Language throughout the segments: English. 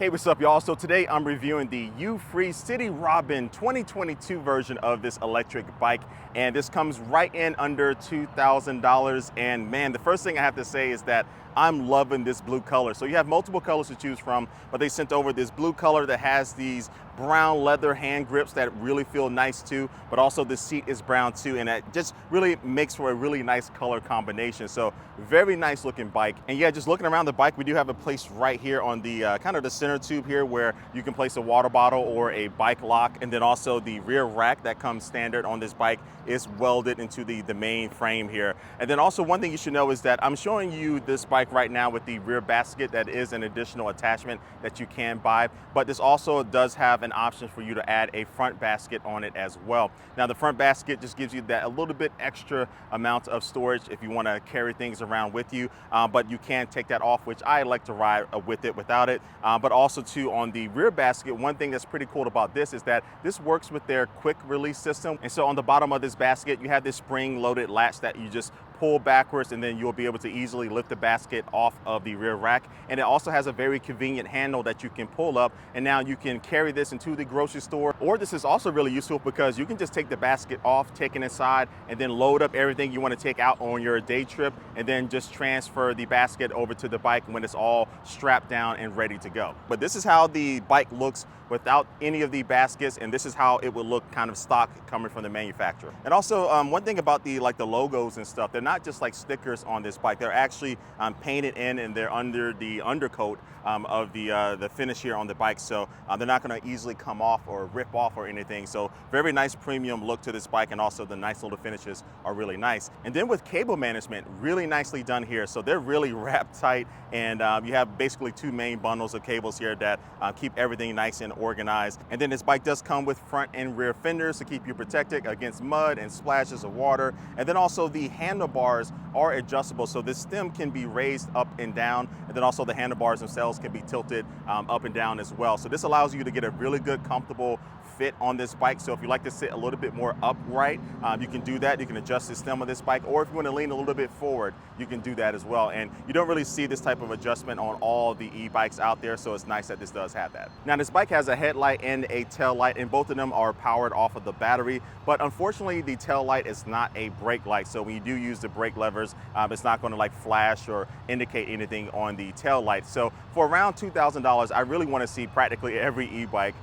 Hey, what's up, y'all? So today I'm reviewing the Euphree City Robin 2022 version of this electric bike, and this comes right in under $2,000. And man, the first thing I have to say is that I'm loving this blue color. So you have multiple colors to choose from, but they sent over this blue color that has these brown leather hand grips that really feel nice too, but also the seat is brown too, and that just really makes for a really nice color combination. So very nice looking bike. And yeah, just looking around the bike, we do have a place right here on the kind of the center tube here where you can place a water bottle or a bike lock, and then also the rear rack that comes standard on this bike is welded into the main frame here. And then also one thing you should know is that I'm showing you this bike right now with the rear basket. That is an additional attachment that you can buy, but this also does have an option for you to add a front basket on it as well. Now the front basket just gives you that a little bit extra amount of storage if you want to carry things around with you, but you can take that off, which I like to ride with it without it. But also too, on the rear basket, one thing that's pretty cool about this is that this works with their quick release system. And so on the bottom of this basket, you have this spring loaded latch that you just pull backwards, and then you'll be able to easily lift the basket off of the rear rack. And it also has a very convenient handle that you can pull up, and now you can carry this into the grocery store. Or this is also really useful because you can just take the basket off, take it inside, and then load up everything you want to take out on your day trip, and then just transfer the basket over to the bike when it's all strapped down and ready to go. But this is how the bike looks without any of the baskets, and this is how it would look kind of stock coming from the manufacturer. And also one thing about the logos and stuff, they're not just like stickers on this bike. They're actually painted in, and they're under the undercoat of the finish here on the bike. So they're not going to easily come off or rip off or anything. So very nice premium look to this bike, and also the nice little finishes are really nice. And then with cable management, really nicely done here. So they're really wrapped tight, and you have basically two main bundles of cables here that keep everything nice and organized. And then this bike does come with front and rear fenders to keep you protected against mud and splashes of water. And then also the handlebars are adjustable, so this stem can be raised up and down, and then also the handlebars themselves can be tilted up and down as well. So this allows you to get a really good, comfortable fit on this bike. So if you like to sit a little bit more upright, you can do that. You can adjust the stem of this bike, or if you want to lean a little bit forward, you can do that as well. And you don't really see this type of adjustment on all the e-bikes out there, so it's nice that this does have that. Now this bike has a headlight and a tail light, and both of them are powered off of the battery, but unfortunately the tail light is not a brake light. So when you do use the brake levers, it's not going to like flash or indicate anything on the tail light. So for around $2,000, I really want to see practically every e-bike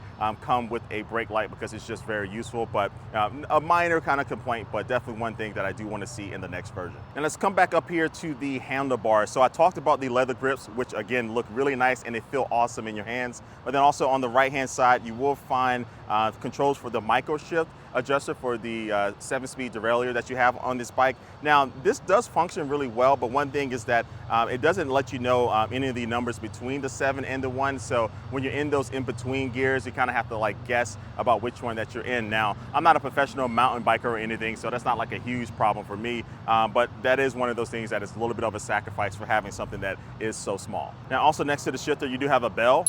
come with a brake light, because it's just very useful. But a minor kind of complaint, but definitely one thing that I do want to see in the next version. And let's come back up here to the handlebars. So I talked about the leather grips, which again look really nice and they feel awesome in your hands. But then also on the right hand side, you will find controls for the micro shift adjuster for the 7-speed derailleur that you have on this bike. Now this does function really well, but one thing is that it doesn't let you know any of the numbers between the 7 and the 1. So when you're in those in-between gears, you kind of have to like guess about which one that you're in. Now I'm not a professional mountain biker or anything, so that's not like a huge problem for me, but that is one of those things that is a little bit of a sacrifice for having something that is so small. Now also next to the shifter, you do have a bell.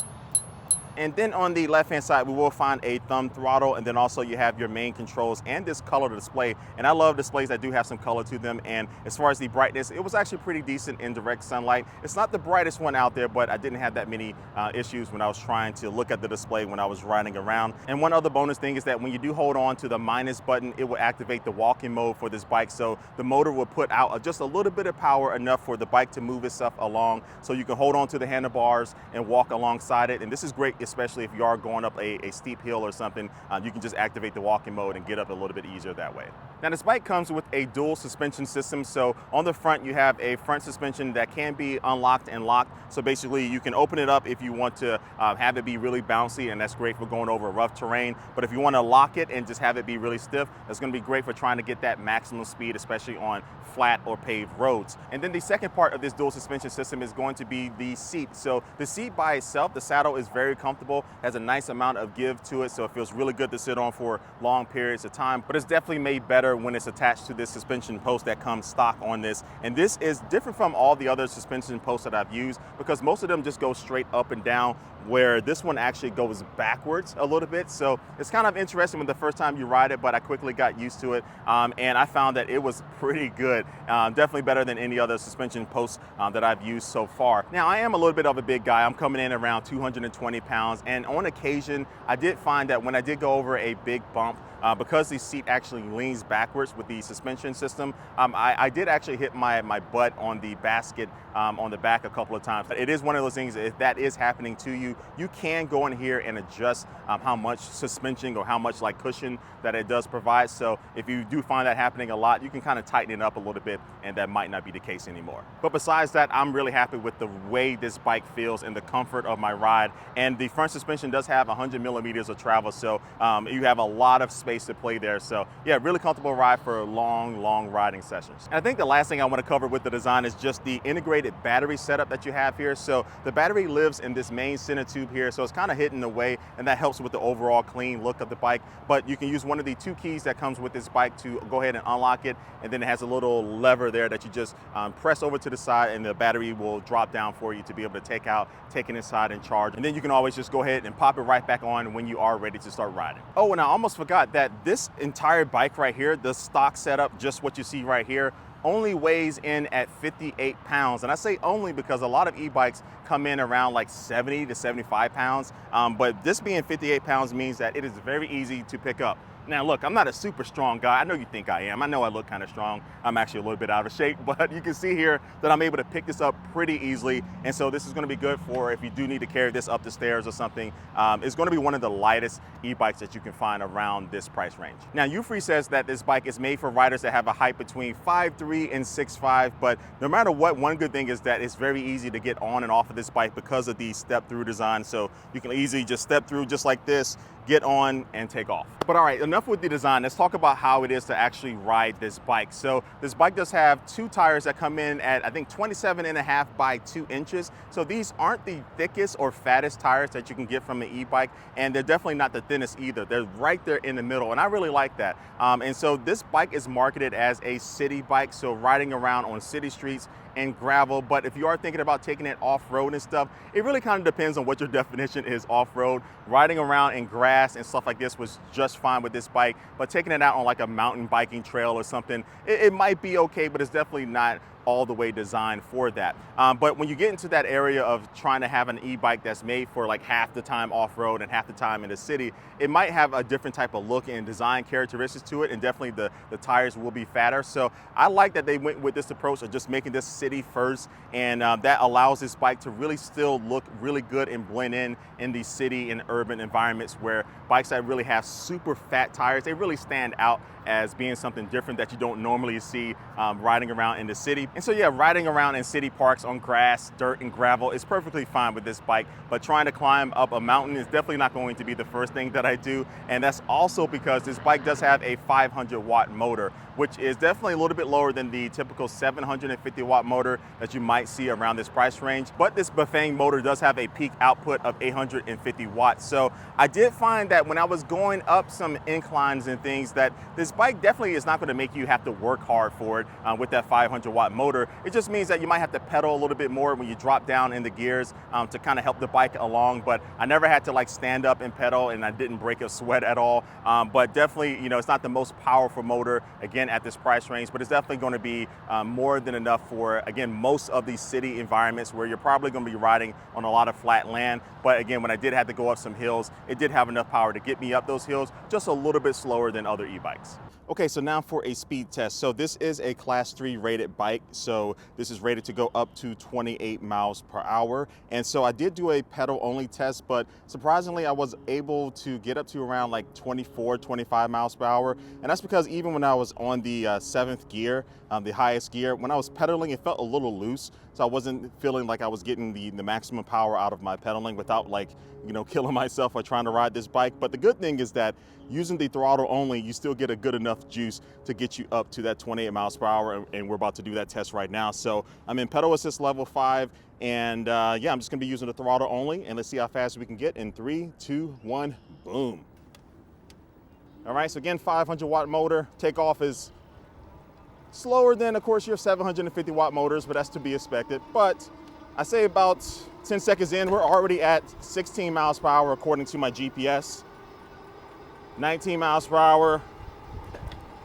And then on the left-hand side, we will find a thumb throttle, and then also you have your main controls and this color display. And I love displays that do have some color to them. And as far as the brightness, it was actually pretty decent in direct sunlight. It's not the brightest one out there, but I didn't have that many issues when I was trying to look at the display when I was riding around. And one other bonus thing is that when you do hold on to the minus button, it will activate the walking mode for this bike. So the motor will put out just a little bit of power, enough for the bike to move itself along, so you can hold on to the handlebars and walk alongside it. And this is great, especially if you are going up a steep hill or something. You can just activate the walking mode and get up a little bit easier that way. Now this bike comes with a dual suspension system. So on the front, you have a front suspension that can be unlocked and locked. So basically you can open it up if you want to have it be really bouncy, and that's great for going over rough terrain. But if you want to lock it and just have it be really stiff, that's going to be great for trying to get that maximum speed, especially on flat or paved roads. And then the second part of this dual suspension system is going to be the seat. So the seat by itself, the saddle is very comfortable, has a nice amount of give to it, so it feels really good to sit on for long periods of time. But it's definitely made better when it's attached to this suspension post that comes stock on this. And this is different from all the other suspension posts that I've used, because most of them just go straight up and down, where this one actually goes backwards a little bit. So it's kind of interesting when the first time you ride it, but I quickly got used to it. And I found that it was pretty good. Definitely better than any other suspension post that I've used so far. Now, I am a little bit of a big guy. I'm coming in around 220 pounds. And on occasion, I did find that when I did go over a big bump, because the seat actually leans backwards with the suspension system, I did actually hit my butt on the basket on the back a couple of times. It is one of those things, if that is happening to you, you can go in here and adjust how much suspension or how much like cushion that it does provide. So if you do find that happening a lot, you can kind of tighten it up a little bit, and that might not be the case anymore. But besides that, I'm really happy with the way this bike feels and the comfort of my ride. And the front suspension does have 100 millimeters of travel, so you have a lot of space to play there. So yeah, really comfortable ride for long riding sessions. And I think the last thing I want to cover with the design is just the integrated battery setup that you have here. So the battery lives in this main center tube here, so it's kind of hidden away, and that helps with the overall clean look of the bike. But you can use one of the 2 keys that comes with this bike to go ahead and unlock it, and then it has a little lever there that you just press over to the side, and the battery will drop down for you to be able to take it inside and charge. And then you can always just go ahead and pop it right back on when you are ready to start riding. Oh, and I almost forgot that this entire bike right here, the stock setup, just what you see right here, only weighs in at 58 pounds. And I say only because a lot of e-bikes come in around like 70 to 75 pounds. But this being 58 pounds means that it is very easy to pick up. Now look, I'm not a super strong guy. I know you think I am. I know I look kind of strong. I'm actually a little bit out of shape, but you can see here that I'm able to pick this up pretty easily. And so this is going to be good for if you do need to carry this up the stairs or something. It's going to be one of the lightest e-bikes that you can find around this price range. Now, Euphree says that this bike is made for riders that have a height between 5'3" and 6'5", but no matter what, one good thing is that it's very easy to get on and off of this bike because of the step-through design. So you can easily just step through just like this, get on, and take off. But all right, enough with the design. Let's talk about how it is to actually ride this bike. So this bike does have 2 tires that come in at, I think, 27.5 by 2 inches. So these aren't the thickest or fattest tires that you can get from an e-bike, and they're definitely not the thinnest either. They're right there in the middle, and I really like that. And so this bike is marketed as a city bike, so riding around on city streets and gravel. But if you are thinking about taking it off-road and stuff, it really kind of depends on what your definition is off-road. Riding around in grass and stuff like this was just fine with this bike, but taking it out on like a mountain biking trail or something, it might be okay, but it's definitely not all the way designed for that. But when you get into that area of trying to have an e-bike that's made for like half the time off-road and half the time in the city, it might have a different type of look and design characteristics to it, and definitely the tires will be fatter. So I like that they went with this approach of just making this city first, and that allows this bike to really still look really good and blend in the city and urban environments, where bikes that really have super fat tires, they really stand out as being something different that you don't normally see riding around in the city. And so yeah, riding around in city parks on grass, dirt, and gravel is perfectly fine with this bike, but trying to climb up a mountain is definitely not going to be the first thing that I do. And that's also because this bike does have a 500-watt motor, which is definitely a little bit lower than the typical 750-watt motor that you might see around this price range. But this Bafang motor does have a peak output of 850 watts. So I did find that when I was going up some inclines and things, that this bike definitely is not going to make you have to work hard for it with that 500-watt motor. It just means that you might have to pedal a little bit more when you drop down in the gears to kind of help the bike along. But I never had to like stand up and pedal, and I didn't break a sweat at all. But definitely, you know, it's not the most powerful motor, again, at this price range, but it's definitely going to be more than enough for, again, most of these city environments where you're probably going to be riding on a lot of flat land. But again, when I did have to go up some hills, it did have enough power to get me up those hills, just a little bit slower than other e-bikes. Okay, so now for a speed test. So this is a class 3 rated bike. So this is rated to go up to 28 miles per hour. And so I did do a pedal only test, but surprisingly, I was able to get up to around like 24, 25 miles per hour. And that's because even when I was on the 7th gear, the highest gear, when I was pedaling, it felt a little loose. So I wasn't feeling like I was getting the maximum power out of my pedaling without, like, you know, killing myself or trying to ride this bike. But the good thing is that using the throttle only, you still get a good enough juice to get you up to that 28 miles per hour. And we're about to do that test right now. So I'm in pedal assist level 5. And yeah, I'm just gonna be using the throttle only. And let's see how fast we can get in 3, 2, 1, boom. All right, so again, 500-watt motor. Takeoff is slower than, of course, your 750-watt motors, but that's to be expected. But I say about 10 seconds in, we're already at 16 miles per hour according to my GPS. 19 miles per hour,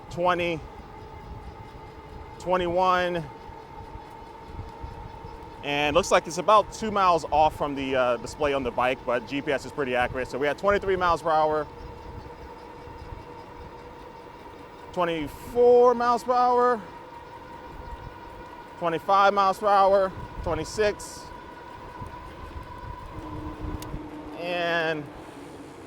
20, 21, and looks like it's about 2 miles off from the display on the bike, but GPS is pretty accurate. So we had 23 miles per hour, 24 miles per hour, 25 miles per hour, 26, and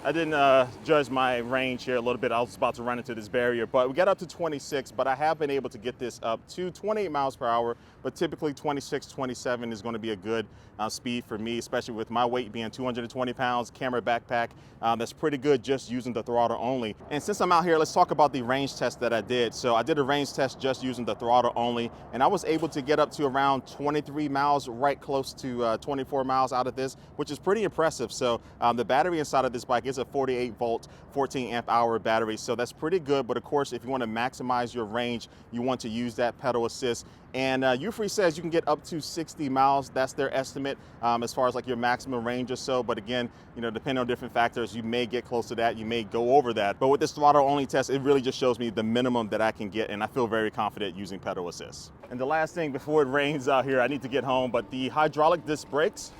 I didn't judge my range here a little bit. I was about to run into this barrier, but we got up to 26, but I have been able to get this up to 28 miles per hour, but typically 26, 27 is going to be a good speed for me, especially with my weight being 220 pounds, camera backpack. That's pretty good just using the throttle only. And since I'm out here, let's talk about the range test that I did. So I did a range test just using the throttle only, and I was able to get up to around 23 miles, right close to 24 miles out of this, which is pretty impressive. So the battery inside of this bike is a 48 volt, 14 amp hour battery. So that's pretty good. But of course, if you want to maximize your range, you want to use that pedal assist. And Euphree says you can get up to 60 miles. That's their estimate as far as like your maximum range or so. But again, you know, depending on different factors, you may get close to that. You may go over that. But with this throttle only test, it really just shows me the minimum that I can get. And I feel very confident using pedal assist. And the last thing before it rains out here, I need to get home. But the hydraulic disc brakes,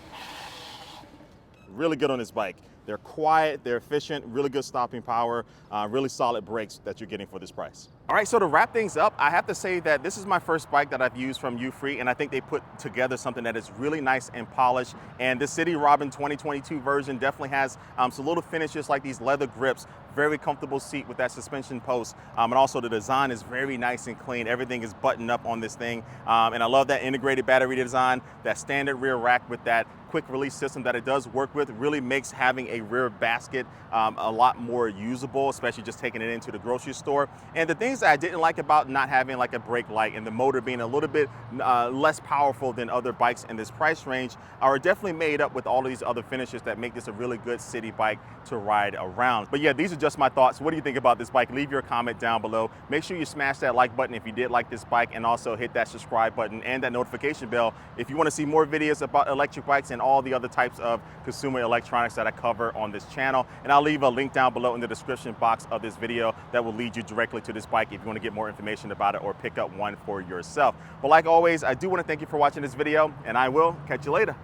really good on this bike. They're quiet, they're efficient, really good stopping power, really solid brakes that you're getting for this price. All right, so to wrap things up, I have to say that this is my first bike that I've used from Euphree, and I think they put together something that is really nice and polished. And the City Robin 2022 version definitely has some little finishes like these leather grips, very comfortable seat with that suspension post, and also the design is very nice and clean. Everything is buttoned up on this thing, and I love that integrated battery design, that standard rear rack with that quick release system that it does work with really makes having a rear basket a lot more usable, especially just taking it into the grocery store. And the things that I didn't like about not having like a brake light and the motor being a little bit less powerful than other bikes in this price range are definitely made up with all of these other finishes that make this a really good city bike to ride around. But yeah, these are just my thoughts. What do you think about this bike? Leave your comment down below. Make sure you smash that like button if you did like this bike, and also hit that subscribe button and that notification bell if you want to see more videos about electric bikes and all the other types of consumer electronics that I cover on this channel. And I'll leave a link down below in the description box of this video that will lead you directly to this bike if you want to get more information about it or pick up one for yourself. But like always, I do want to thank you for watching this video, and I will catch you later.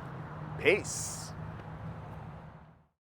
Peace.